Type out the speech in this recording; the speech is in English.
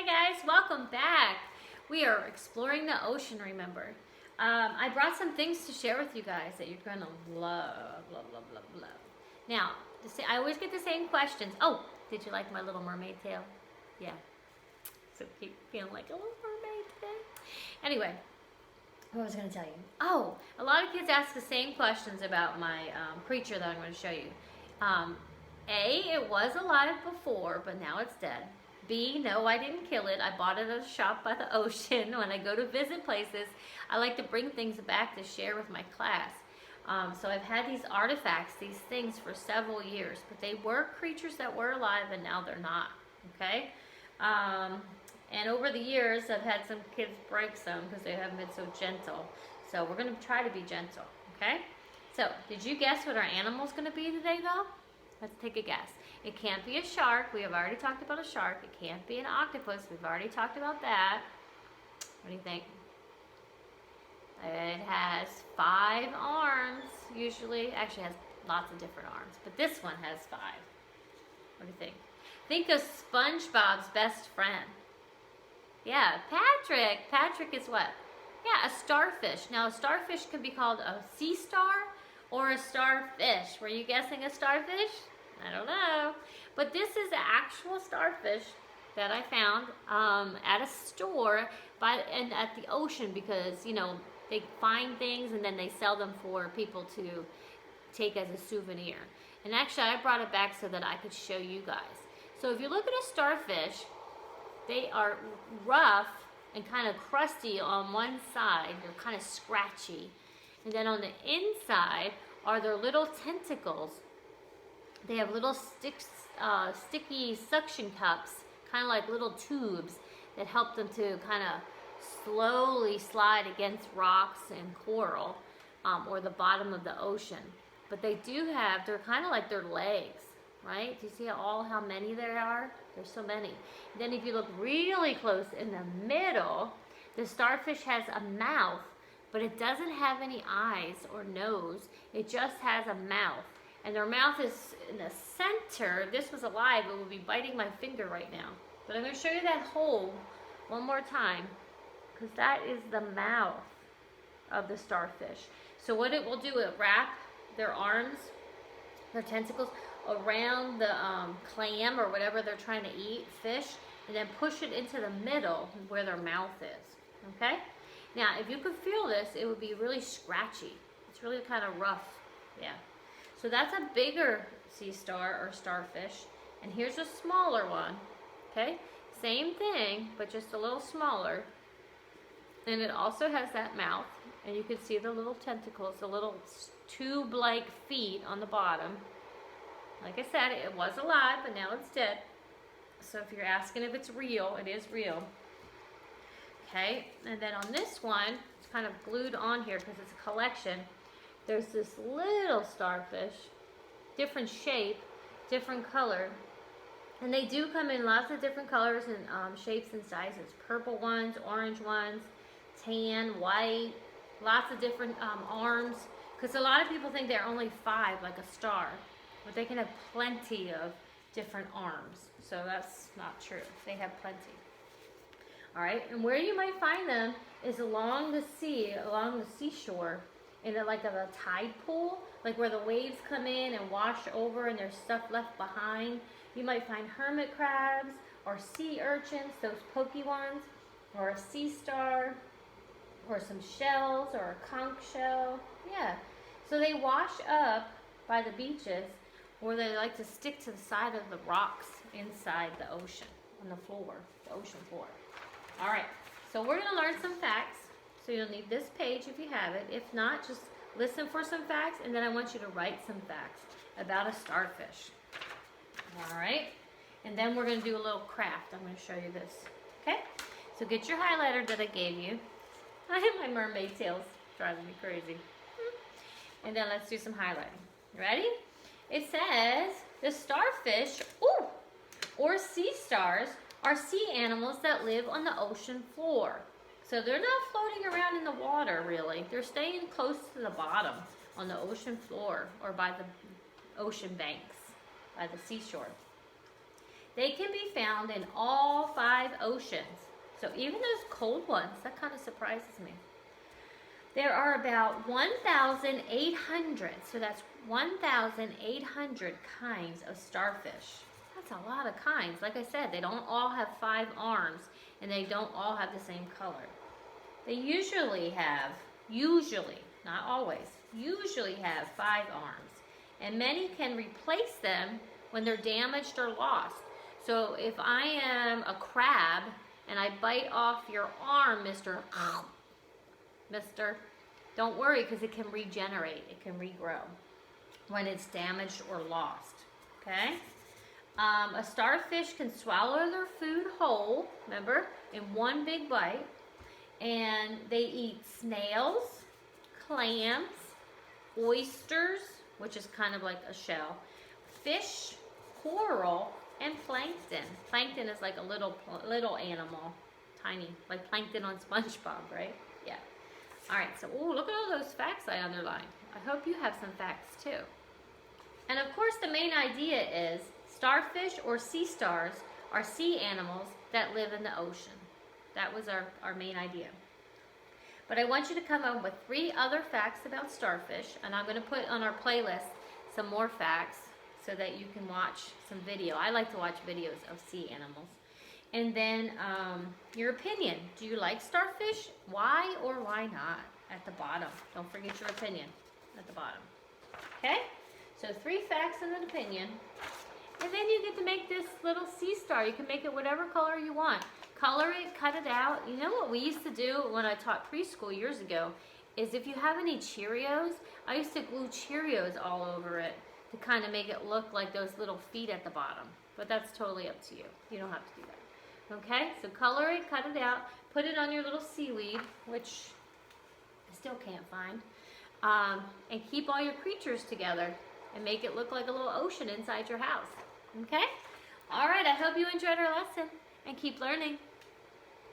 Hi guys, welcome back. We are exploring the ocean, remember. I brought some things to share with you guys that you're gonna love. Now, I always get the same questions. Oh, did you like my Little Mermaid tail? Yeah. So keep feeling like a Little Mermaid today. Anyway, what was I gonna tell you? Oh, a lot of kids ask the same questions about my creature that I'm gonna show you. It was alive before, but now it's dead. B, no, I didn't kill it. I bought it at a shop by the ocean. When I go to visit places, I like to bring things back to share with my class. So I've had these artifacts, these things for several years, but they were creatures that were alive and now they're not, okay? And over the years, I've had some kids break some because they haven't been so gentle. So we're gonna try to be gentle, okay? So, did you guess what our animal's gonna be today though? Let's take a guess. It can't be a shark. We have already talked about a shark. It can't be an octopus. We've already talked about that. What do you think? It has 5 arms, usually. Actually, it has lots of different arms, but this one has 5. What do you think? Think of SpongeBob's best friend. Yeah, Patrick. Patrick is what? Yeah, a starfish. Now, a starfish can be called a sea star or a starfish. Were you guessing a starfish? I don't know. But this is the actual starfish that I found at a store and at the ocean because, you know, they find things and then they sell them for people to take as a souvenir. And actually, I brought it back so that I could show you guys. So if you look at a starfish, they are rough and kind of crusty on one side. They're kind of scratchy. And then on the inside are their little tentacles. They have little sticky suction cups, kind of like little tubes that help them to kind of slowly slide against rocks and coral or the bottom of the ocean. But they do have, they're kind of like their legs, right? Do you see how many there are? There's so many. And then if you look really close in the middle, the starfish has a mouth, but it doesn't have any eyes or nose. It just has a mouth. And their mouth is in the center. If this was alive, it would be biting my finger right now. But I'm going to show you that hole one more time, because that is the mouth of the starfish. So what it will do, it wrap their arms, their tentacles, around the clam or whatever they're trying to eat, fish, and then push it into the middle where their mouth is, okay? Now, if you could feel this, it would be really scratchy. It's really kind of rough, yeah. So that's a bigger sea star or starfish, and here's a smaller one, okay? Same thing, but just a little smaller. And it also has that mouth, and you can see the little tentacles, the little tube-like feet on the bottom. Like I said, it was alive, but now it's dead. So if you're asking if it's real, it is real. Okay, and then on this one, it's kind of glued on here because it's a collection. There's this little starfish, different shape, different color. And they do come in lots of different colors and shapes and sizes. Purple ones, orange ones, tan, white, lots of different arms. Because a lot of people think they're only 5, like a star. But they can have plenty of different arms. So that's not true. They have plenty. All right, and where you might find them is along the sea, along the seashore, in like a tide pool, like where the waves come in and wash over and there's stuff left behind. You might find hermit crabs or sea urchins, those pokey ones, or a sea star, or some shells, or a conch shell. Yeah, so they wash up by the beaches, or they like to stick to the side of the rocks inside the ocean, on the floor, the ocean floor. All right, so we're gonna learn some facts. So you'll need this page if you have it. If not, just listen for some facts, and then I want you to write some facts about a starfish. All right, and then we're gonna do a little craft. I'm gonna show you this, okay? So get your highlighter that I gave you. I have my mermaid tails driving me crazy. And then let's do some highlighting. You ready? It says the starfish, or sea stars, are sea animals that live on the ocean floor. So they're not floating around in the water, really. They're staying close to the bottom on the ocean floor or by the ocean banks, by the seashore. They can be found in all 5 oceans. So even those cold ones, that kind of surprises me. There are about 1,800, so that's 1,800 kinds of starfish. That's a lot of kinds. Like I said, they don't all have 5 arms, and they don't all have the same color. They usually, not always, usually have 5 arms, and many can replace them when they're damaged or lost. So if I am a crab and I bite off your arm, Mister, don't worry, because it can regenerate, it can regrow when it's damaged or lost, okay? A starfish can swallow their food whole, remember, in one big bite, and they eat snails, clams, oysters, which is kind of like a shell, fish, coral, and plankton. Plankton is like a little animal, tiny, like plankton on SpongeBob, right? Yeah. All right, so look at all those facts I underlined. I hope you have some facts too. And of course, the main idea is starfish or sea stars are sea animals that live in the ocean. That was our main idea. But I want you to come up with 3 other facts about starfish, and I'm going to put on our playlist some more facts so that you can watch some video. I like to watch videos of sea animals. And then your opinion. Do you like starfish? Why or why not? At the bottom. Don't forget your opinion at the bottom. Okay? So 3 facts and an opinion. And then you get to make this little sea star. You can make it whatever color you want. Color it, cut it out. You know what we used to do when I taught preschool years ago is if you have any Cheerios, I used to glue Cheerios all over it to kind of make it look like those little feet at the bottom. But that's totally up to you. You don't have to do that. Okay, so color it, cut it out, put it on your little seaweed, which I still can't find, and keep all your creatures together and make it look like a little ocean inside your house. Okay? All right, I hope you enjoyed our lesson and keep learning.